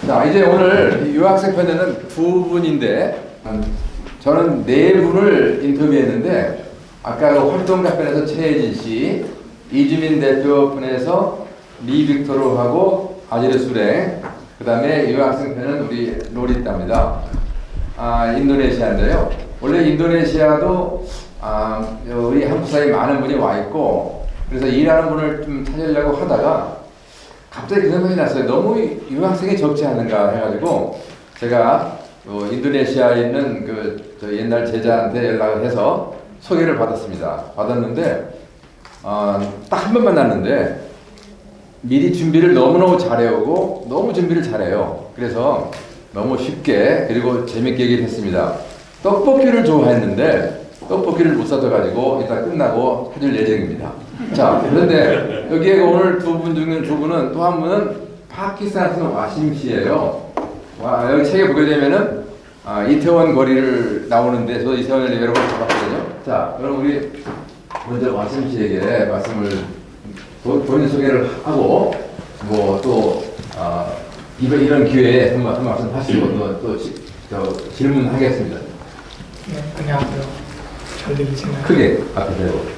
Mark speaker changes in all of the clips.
Speaker 1: 자, 이제 오늘 유학생 편에는 두 분인데, 저는 네 분을 인터뷰했는데, 아까 그 활동가 편에서 최혜진 씨, 이주민 대표 편에서 리빅토르하고 아지르 수랭, 그 다음에 유학생 편은 우리 로리따입니다. 인도네시아인데요. 원래 인도네시아도 우리 한국 사회에 많은 분이 와 있고, 그래서 일하는 분을 좀 찾으려고 하다가 갑자기 그 생각이 났어요. 너무 유학생이 적지 않은가 해가지고 제가 인도네시아에 있는 저 옛날 제자한테 연락을 해서 소개를 받았습니다. 받았는데 딱 한 번 만났는데 미리 준비를 너무너무 잘해오고 너무 준비를 잘해요. 그래서 너무 쉽게 그리고 재밌게 얘기를 했습니다. 떡볶이를 좋아했는데 떡볶이를 못 사줘가지고 이따 끝나고 해줄 예정입니다. 자, 그런데 여기에 오늘 두 분 중에 두 분은 또 한 분은 파키스탄에서 와심 씨예요. 여기 책에 보게 되면은 이태원 거리를 나오는데 저도 이태원을 여러 번 가봤거든요. 자, 그럼 우리 먼저 와심 씨에게 말씀을 본인 소개를 하고 뭐 또 이런 기회에 한 말씀 하시고 또 질문하겠습니다.
Speaker 2: 네, 안녕하세요. 잘 들리시나요?
Speaker 1: 크게 앞에 대고.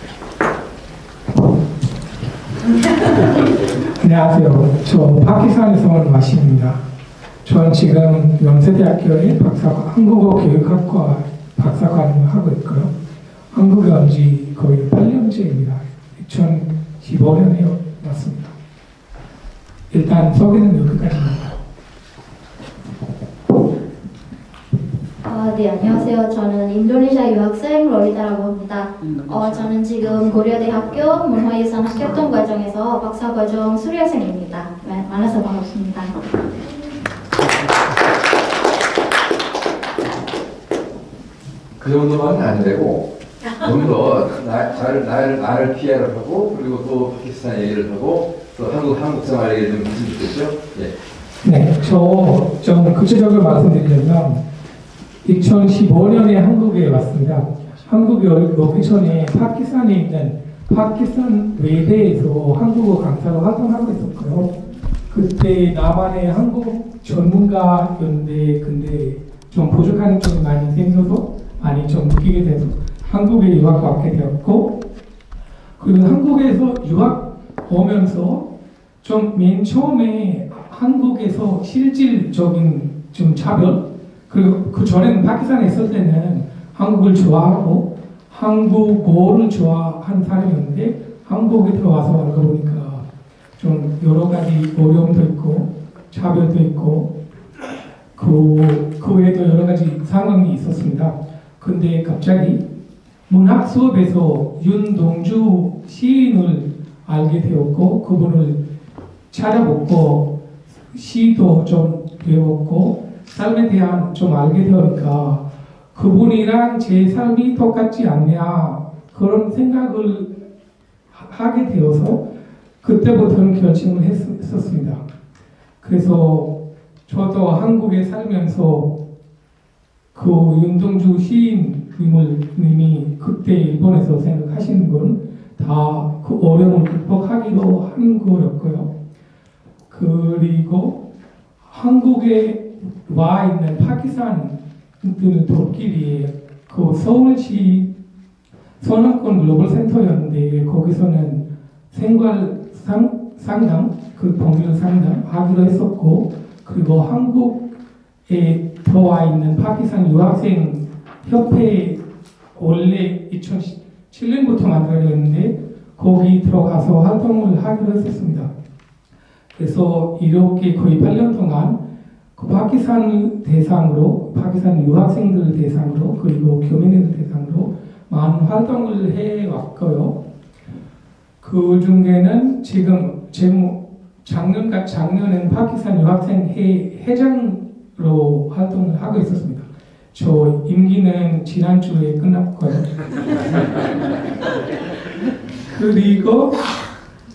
Speaker 2: 안녕하세요. 저 파키스탄에서 온 와심입니다. 저는 지금 연세대학교의 한국어 교육학과 박사과정을 하고 있고요. 한국에 온 지 거의 8년째입니다. 2015년에 왔습니다. 일단 소개는 여기까지입니다.
Speaker 3: 네, 안녕하세요. 저는 인도네시아 유학생 로리다라고 합니다. 저는 지금 고려대학교 문화유산 합격동 과정에서 박사과정 수료생입니다. 만나서 반갑습니다.
Speaker 1: 그 정도만은 안 되고 좀 더 나를 피해를 하고 그리고 또 파키스탄 얘기를 하고 또 한국 생활 얘기를 좀 했으면 좋겠죠? 예.
Speaker 2: 네, 저 좀 구체적으로 말씀드리자면 2015년에 한국에 왔습니다. 한국에 오기 전에 파키스탄에 있는 파키스탄 외대에서 한국어 강사로 활동하고 있었고요. 그때 나만의 한국 전문가였는데 근데 좀 부족한 점이 많이 생겨서 많이 좀 느끼게 돼서 한국에 유학 왔게 되었고, 그리고 한국에서 유학 오면서 좀 맨 처음에 한국에서 실질적인 좀 차별, 그리고 그 전에는 파키스탄에 있을 때는 한국을 좋아하고 한국어를 좋아하는 사람이었는데 한국에 들어와서 알고 보니까 좀 여러 가지 어려움도 있고 차별도 있고 그 외에도 여러 가지 상황이 있었습니다. 근데 갑자기 문학 수업에서 윤동주 시인을 알게 되었고 그분을 찾아보고 시도 좀 배웠고 삶에 대한 좀 알게 되니까 그분이랑 제 삶이 똑같지 않냐 그런 생각을 하게 되어서 그때부터는 결심을 했었습니다. 그래서 저도 한국에 살면서 그 윤동주 시인님이 그때 일본에서 생각하시는 건 다 그 어려움을 극복하기로 한 거였고요. 그리고 한국에 와 있는 파키스탄 돌끼리 그 서울시 선악권 글로벌 센터였는데 거기서는 생활 상담, 그 법률 상담 하기로 했었고, 그리고 한국에 들어와 있는 파키스탄 유학생 협회 원래 2007년부터 만들어졌는데 거기 들어가서 활동을 하기로 했었습니다. 그래서 이렇게 거의 8년 동안 그 파키스탄 대상으로, 파키스탄 유학생들 대상으로, 그리고 교민들 대상으로 많은 활동을 해왔고요. 그 중에는 지금 작년에는 파키스탄 유학생 회장으로 활동을 하고 있었습니다. 저 임기는 지난주에 끝났고요. 그리고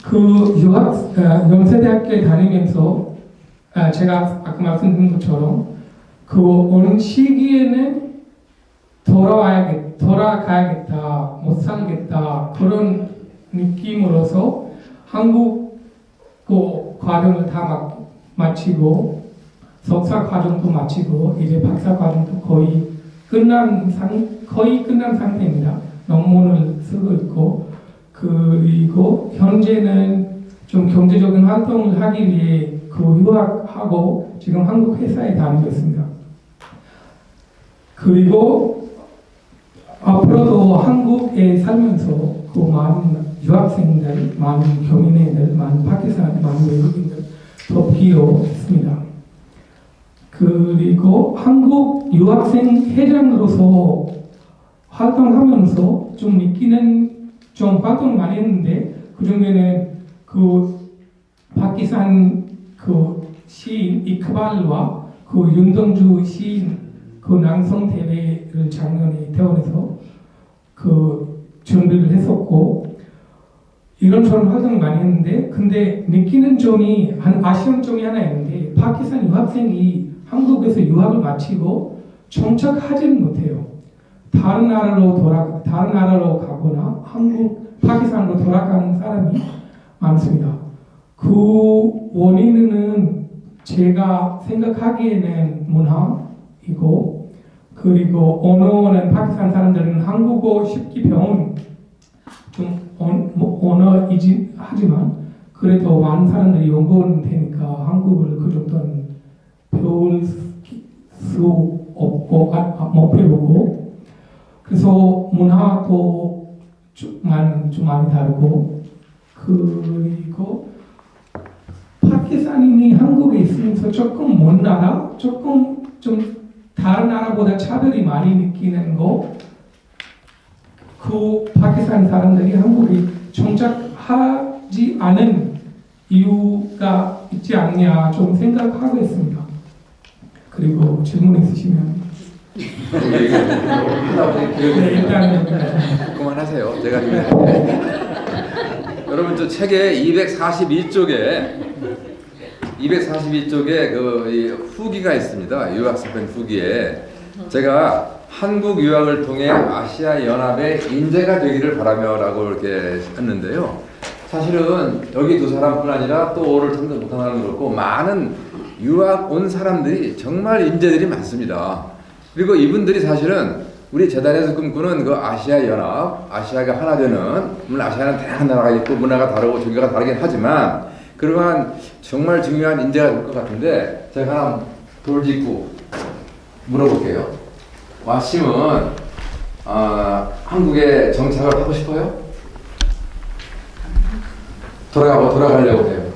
Speaker 2: 그 연세대학교에 다니면서 제가 아까 말씀드린 것처럼 그 오는 시기에는 돌아가야겠다, 못 살겠다 그런 느낌으로서 한국 그 과정을 다 마치고 석사 과정도 마치고 이제 박사 과정도 거의 끝난 상태입니다. 논문을 쓰고 있고 그리고 현재는 좀 경제적인 활동을 하기 위해 유학하고 지금 한국 회사에 다니고 있습니다. 그리고 앞으로도 한국에 살면서 많은 유학생들, 많은 교민애들, 많은 파키스탄, 많은 외국인들 돕기로 했습니다. 그리고 한국 유학생 회장으로서 활동하면서 좀 느끼는 좀 활동을 많이 했는데 그 중에는 파키스탄 시인 이크발과 윤동주 시인 낭송 대회를 작년에 태원에서 준비를 했었고 이런저런 활동을 많이 했는데 근데 느끼는 점이 아쉬운 점이 하나 있는데 파키스탄 유학생이 한국에서 유학을 마치고 정착하지는 못해요. 다른 나라로 가거나 파키스탄으로 돌아가는 사람이 많습니다. 그 원인은 제가 생각하기에는 문화이고 그리고 언어는 파키스탄 사람들은 한국어 쉽게 배운 좀 언어이긴 하지만 그래도 많은 사람들이 연구는 되니까 한국어를 그 정도는 배울 수 없고 못 배우고 그래서 문화도 좀 많이 다르고 그리고 파키스탄인이 한국에 있으면서 조금 먼 나라, 조금 좀 다른 나라보다 차별이 많이 느끼는 거 파키스탄 사람들이 한국에 정착하지 않은 이유가 있지 않냐 좀 생각하고 있습니다. 그리고 질문 있으시면 일단
Speaker 1: 그만하세요. 제가 여러분 저 책의 242쪽에 후기가 있습니다. 유학생편 후기에 제가 한국 유학을 통해 아시아 연합의 인재가 되기를 바라며라고 이렇게 했는데요. 사실은 여기 두 사람뿐 아니라 또 오를 참석 못한 사람도 그렇고 많은 유학 온 사람들이 정말 인재들이 많습니다. 그리고 이분들이 사실은 우리 재단에서 꿈꾸는 아시아 연합, 아시아가 하나 되는, 물론 아시아는 다양한 나라가 있고 문화가 다르고 종교가 다르긴 하지만 그러한 정말 중요한 인재가 될 것 같은데 제가 하나 돌직구 물어볼게요. 와심은 한국에 정착을 하고 싶어요? 돌아가려고 해요.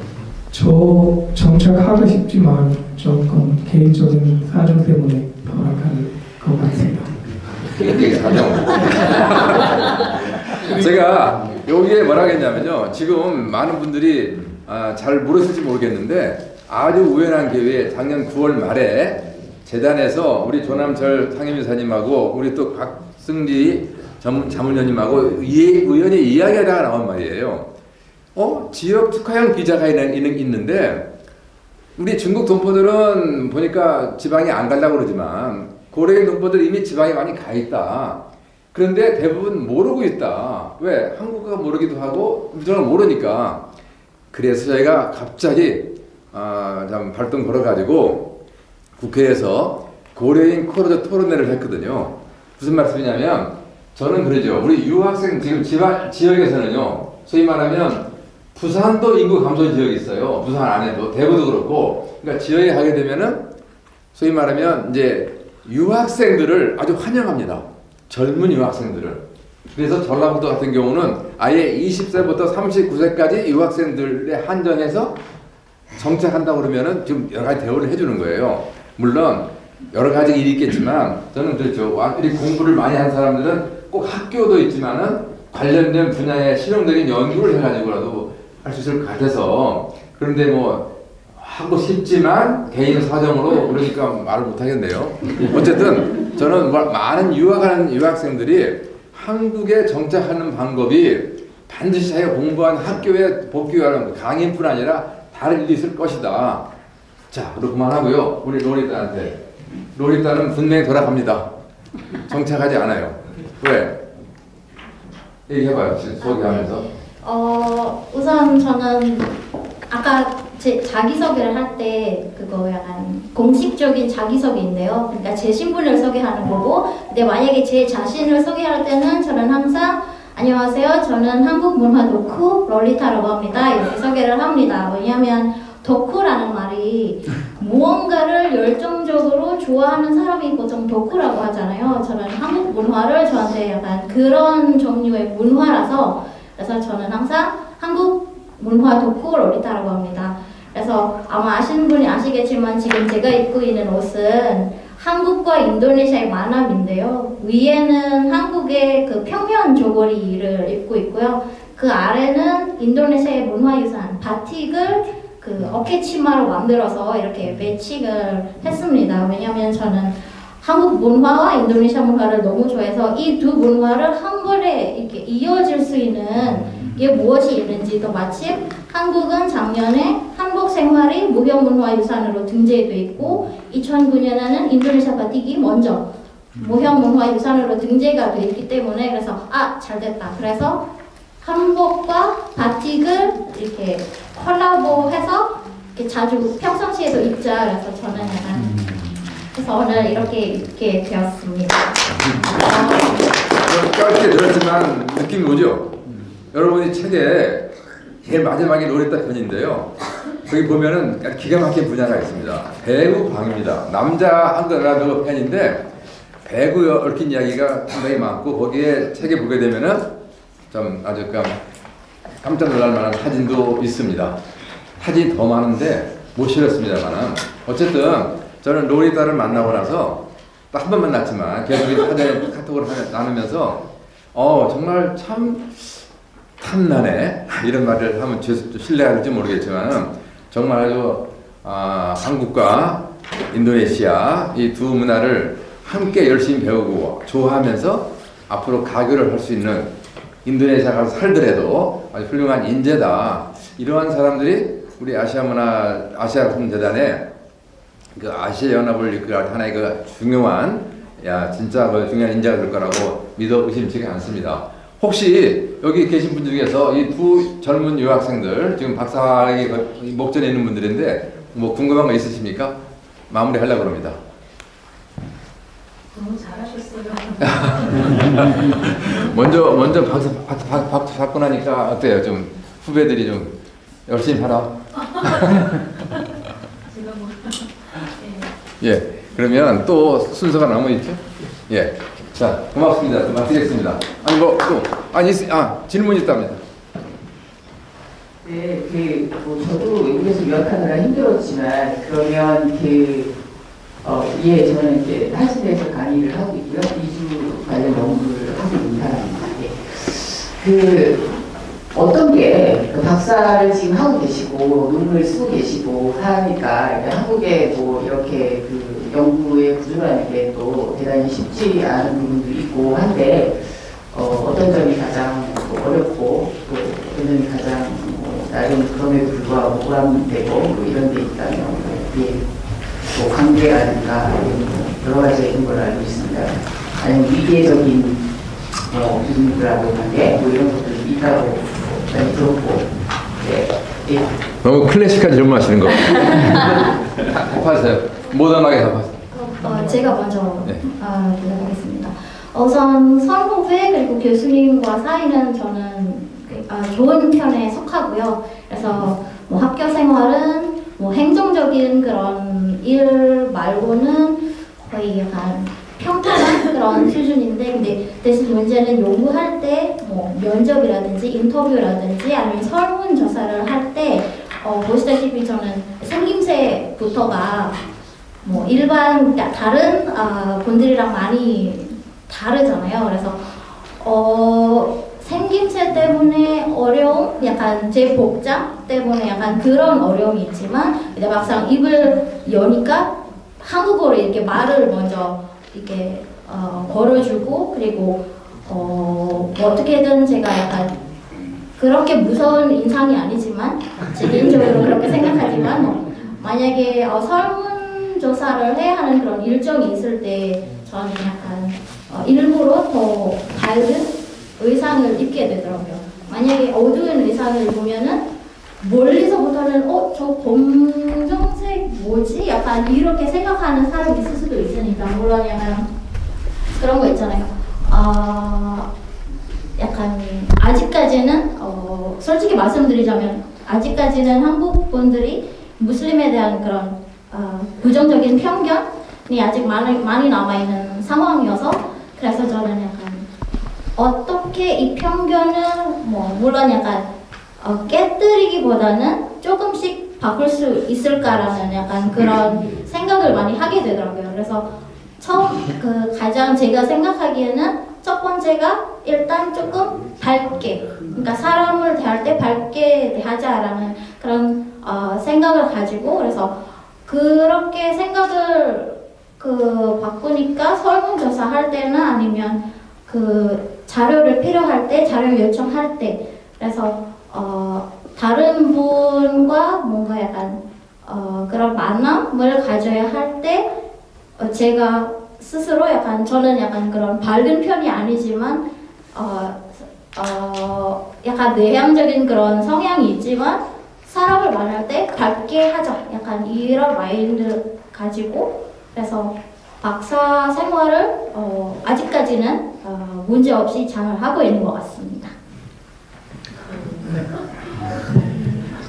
Speaker 2: 저 정착하고 싶지만 조금 개인적인 사정 때문에 돌아갈 것 같습니다.
Speaker 1: 사정. 제가 여기에 뭐라 했냐면요. 지금 많은 분들이 잘 모르실지 모르겠는데 아주 우연한 기회에 작년 9월 말에 재단에서 우리 조남철 상임이사님하고 우리 또 박승리 자문위원님하고 우연히 이야기하다가 나온 말이에요. 지역 특화형 비자가 있는데 우리 중국 동포들은 보니까 지방에 안 가려고 그러지만 고려인 동포들 이미 지방에 많이 가 있다. 그런데 대부분 모르고 있다. 왜? 한국어가 모르기도 하고 저는 모르니까. 그래서 저희가 갑자기 발동 걸어가지고 국회에서 고려인 코르드 토론회를 했거든요. 무슨 말씀이냐면 저는 그러죠. 우리 유학생 지금 지역에서는요. 소위 말하면 부산도 인구 감소 지역이 있어요. 부산 안에도 대구도 그렇고. 그러니까 지역에 가게 되면은 소위 말하면 이제 유학생들을 아주 환영합니다. 젊은 유학생들을. 그래서 전라북도 같은 경우는 아예 20세부터 39세까지 유학생들에 한정해서 정착한다고 그러면은 지금 여러 가지 대우를 해주는 거예요. 물론 여러 가지 일이 있겠지만 저는 그렇죠. 이렇게 공부를 많이 한 사람들은 꼭 학교도 있지만은 관련된 분야에 실용적인 연구를 해가지고라도 할 수 있을 것 같아서. 그런데 뭐 하고 싶지만 개인 사정으로 그러니까 말을 못하겠네요. 어쨌든 저는 많은 유학하는 유학생들이 한국에 정착하는 방법이 반드시 자기가 공부한 학교에 복귀하는 강의뿐 아니라 다른 일이 있을 것이다. 자, 그럼 그만하고요. 우리 로리따는 분명히 돌아갑니다. 정착하지 않아요. 왜? 얘기해봐요. 지금 소개하면서.
Speaker 3: 우선 저는 아까 제 자기소개를 할 때 그거 약간 공식적인 자기소개인데요. 그러니까 제 신분을 소개하는 거고, 근데 만약에 제 자신을 소개할 때는 저는 항상 안녕하세요. 저는 한국 문화 덕후 롤리타라고 합니다. 이렇게 소개를 합니다. 왜냐하면 덕후라는 말이 무언가를 열정적으로 좋아하는 사람이 보통 덕후라고 하잖아요. 저는 한국 문화를 저한테 약간 그런 종류의 문화라서, 그래서 저는 항상 한국 문화 덕후 롤리타라고 합니다. 그래서 아마 아시는 분이 아시겠지만 지금 제가 입고 있는 옷은 한국과 인도네시아의 만합인데요. 위에는 한국의 그 평면 조거리를 입고 있고요. 그 아래는 인도네시아의 문화유산 바틱을 그 어깨치마로 만들어서 이렇게 매칭을 했습니다. 왜냐하면 저는 한국 문화와 인도네시아 문화를 너무 좋아해서 이 두 문화를 한 번에 이렇게 이어질 수 있는 게 무엇이 있는지, 또 마침 한국은 작년에 한복 생활이 무형문화유산으로 등재돼 있고 2009년에는 인도네시아 바틱이 먼저 무형문화유산으로 등재가 돼 있기 때문에, 그래서 잘됐다. 그래서 한복과 바틱을 이렇게 콜라보해서 이렇게 자주 평상시에도 입자. 그래서 저는 약간 그래서 오늘 이렇게 입게 되었습니다.
Speaker 1: 짧게 들었지만 느낌이 오죠? 여러분이 책에 제일 마지막에 노랬다 편인데요. 거기 보면은 기가 막힌 분야가 있습니다. 배구 방입니다. 남자 한글라도 편인데 배구 얽힌 이야기가 상당히 많고, 거기에 책에 보게 되면은 좀 아주 깜짝 놀랄 만한 사진도 있습니다. 사진이 더 많은데 못 실었습니다만은, 어쨌든 저는 로리타를 만나고 나서 딱 한 번 만났지만 계속 사진 카톡을 나누면서 정말 참 탐나네, 이런 말을 하면 신뢰할지 모르겠지만 정말 아주 한국과 인도네시아 이 두 문화를 함께 열심히 배우고 좋아하면서 앞으로 가교를 할 수 있는, 인도네시아 가서 살더라도 아주 훌륭한 인재다. 이러한 사람들이 우리 아시아 선대단에 그 아시아 연합을 이끌 하나의 그 중요한, 진짜 그 중요한 인재가 될 거라고 믿어 의심치가 않습니다. 혹시 여기 계신 분들 중에서 이 두 젊은 유학생들, 지금 박사학위 목전에 있는 분들인데 뭐 궁금한 거 있으십니까? 마무리 하려고 합니다.
Speaker 4: 너무 잘하셨어요.
Speaker 1: 먼저 박사 받고 나니까 어때요? 좀 후배들이 좀 열심히 하라.
Speaker 4: 제가 뭐
Speaker 1: 예, 그러면 또 순서가 남아있죠? 예. 자, 고맙습니다. 마치겠습니다. 질문이 있답니다.
Speaker 5: 네, 저도 외국에서 유학하느라 힘들었지만, 그러면 저는 이제 하신대에서 강의를 하고 있고요. 이주 관련 연구를 하고 있는 사람입니다. 어떤 게 박사를 지금 하고 계시고 논문을 쓰고 계시고 하니까 한국에 뭐 이렇게 연구에 부족한 게 또 대단히 쉽지 않은 부분도 있고 한데, 어떤 점이 가장 어렵고 또 어떤 점이 가장 나름 그럼에도 불구하고 보람되고 이런 데 있다면 관계라든가 여러 가지가 있는 걸로 알고 있습니다. 아니면 위계적인 부분들하고 관계 이런 것들이 있다고 많이 들었고.
Speaker 1: 너무 클래식한 질문하시는 거. 답하세요. 모던하게 답하세요.
Speaker 3: 제가 먼저 대답하겠습니다. 우선 선후배 그리고 교수님과 사이는 저는 좋은 편에 속하고요. 그래서 뭐 학교 생활은 뭐 행정적인 그런 일 말고는 거의 약간 평탄한 그런 수준인데, 근데 대신 문제는 연구할 때 뭐 면접이라든지 인터뷰라든지 아니면 설문조사를 할 때 보시다시피 저는 생김새부터가 뭐 일반 다른 분들이랑 많이 다르잖아요. 그래서 생김새 때문에 어려움, 약간 제 복장 때문에 약간 그런 어려움이 있지만, 근데 막상 입을 여니까 한국어로 이렇게 말을 먼저 이렇게 걸어주고, 그리고 뭐 어떻게든 제가 약간 그렇게 무서운 인상이 아니지만 제 개인적으로 그렇게 생각하지만, 만약에 설문조사를 해야 하는 그런 일정이 있을 때 저는 약간 일부러 더 밝은 의상을 입게 되더라고요. 만약에 어두운 의상을 입으면은 멀리서부터 저는 저 검정색 뭐지? 약간 이렇게 생각하는 사람이 있을 수도 있으니까 물론 약간 그런 거 있잖아요. 약간 아직까지는 솔직히 말씀드리자면 아직까지는 한국 분들이 무슬림에 대한 그런 부정적인 편견이 아직 많이 남아있는 상황이어서 그래서 저는 약간 어떻게 이 편견을 물론 약간 깨뜨리기보다는 조금씩 바꿀 수 있을까라는 약간 그런 생각을 많이 하게 되더라고요. 그래서 가장 제가 생각하기에는 첫 번째가 일단 조금 밝게, 그러니까 사람을 대할 때 밝게 대하자라는 그런 생각을 가지고 그래서 그렇게 생각을 바꾸니까 설문조사 할 때나 아니면 자료를 필요할 때, 자료 요청할 때 그래서 다른 분과 뭔가 약간 그런 만남을 가져야 할 때 제가 스스로 저는 약간 그런 밝은 편이 아니지만 약간 내향적인 그런 성향이 있지만 사람을 만날 때 밝게 하자 약간 이런 마인드 가지고 그래서 박사 생활을 아직까지는 문제 없이 잘 하고 있는 것 같습니다.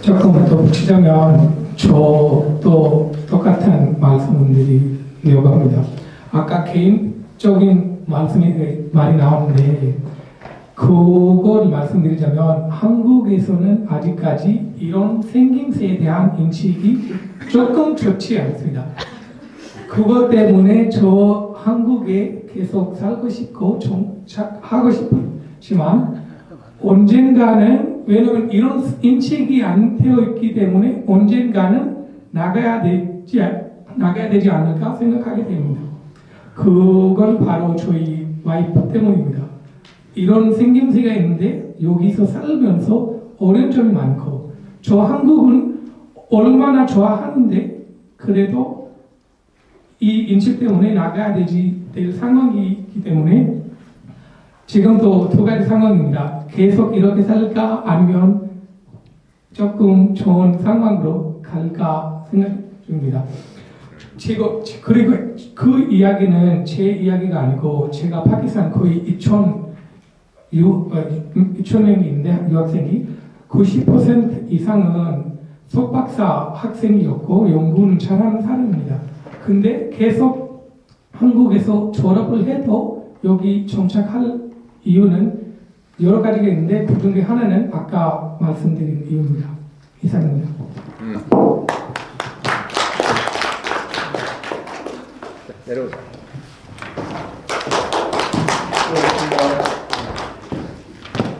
Speaker 2: 조금 더 붙이자면 저도 똑같은 말씀을 드리려고 합니다. 아까 개인적인 말이 나오는데 그걸 말씀드리자면 한국에서는 아직까지 이런 생김새에 대한 인식이 조금 좋지 않습니다. 그것 때문에 저 한국에 계속 살고 싶고 정착하고 싶지만 언젠가는 왜냐면 이런 인식이 안 되어 있기 때문에 언젠가는 나가야 되지 않을까 생각하게 됩니다. 그건 바로 저희 와이프 때문입니다. 이런 생김새가 있는데 여기서 살면서 어려운 점이 많고 저 한국은 얼마나 좋아하는데 그래도 이 인식 때문에 나가야 될 상황이기 때문에 지금도 두 가지 상황입니다. 계속 이렇게 살까 아니면 조금 좋은 상황으로 갈까 생각 중입니다. 그리고 그 이야기는 제 이야기가 아니고 제가 파키스탄 거의 2,000명인데 유학생이 90% 이상은 석박사 학생이었고 연구는 잘하는 사람입니다. 근데 계속 한국에서 졸업을 해도 여기 정착할 이유는 여러 가지가 있는데 그 중에 하나는 아까 말씀드린 이유입니다. 이상입니다.
Speaker 1: 내려오세요.